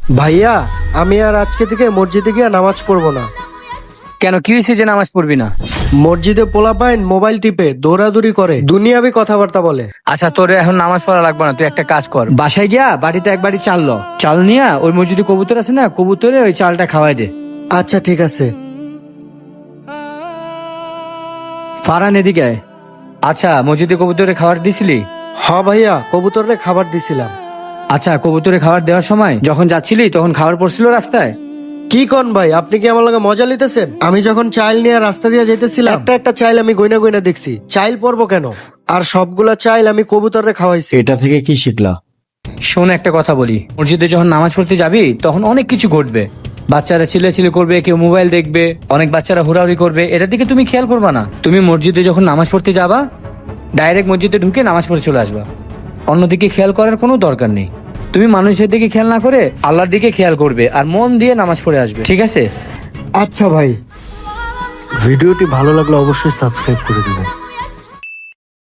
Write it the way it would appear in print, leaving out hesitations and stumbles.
ভাইয়া, আমি আর আজকে থেকে মসজিদে গিয়ে নামাজ পড়বো না। কেন, কি হয়েছে যে নামাজ পড়বি না? মসজিদে পোলাপাইন মোবাইল টিপে দৌড়াদৌড়ি করে, দুনিয়াবি কথাবার্তা বলে। আচ্ছা, তোর এখন নামাজ পড়া লাগবে না, তুই একটা কাজ কর, বাসায় গিয়া বাড়িতে একবারই চাল ল, চাল নিয়ে ওই মসজিদে কবুতর আছে না, কবুতরে ওই চালটা খাওয়াই দে। আচ্ছা ঠিক আছে। ফারান এদিকে আয়। আচ্ছা, মসজিদে কবুতরে খাবার দিছিলি? হ্যাঁ ভাইয়া, কবুতরে খাবার দিছিলাম। আচ্ছা, কবুতরে খাবার দেওয়ার সময় যখন যাচ্ছিলি তখন খাবার পড়ছিল রাস্তায়? কি কন ভাই, আপনি কি আমার লগে মজা লিতেছেন? আমি যখন চাইল নিয়ে রাস্তা দিয়ে যেতেছিলাম, একটা একটা চাইল আমি গইনা গইনা দেখছি। চাইল পড়বো কেন? আর সবগুলা চাইল আমি কবুতরে খাওয়াইছি। এটা থেকে কি শিখলা? শোন, একটা কথা বলি, মসজিদে যখন নামাজ পড়তে যাবি তখন অনেক কিছু ঘটবে। বাচ্চারা চিল্লাচিল্লি করবে, কেউ মোবাইল দেখবে, অনেক বাচ্চারা হুড়াহুড়ি করবে, এটার দিকে তুমি খেয়াল করবা না। তুমি মসজিদে যখন নামাজ পড়তে যাবা, ডাইরেক্ট মসজিদে ঢুকে নামাজ পড়ে চলে আসবা। অন্যদিকে খেয়াল করার কোনো দরকার নেই। তুমি মানুষের দিকে খেয়াল না করে আল্লাহর দিকে খেয়াল করবে আর মন দিয়ে নামাজ পড়ে আসবে, ঠিক আছে? আচ্ছা ভাই, ভিডিওটি ভালো লাগলে অবশ্যই সাবস্ক্রাইব করে দিবেন।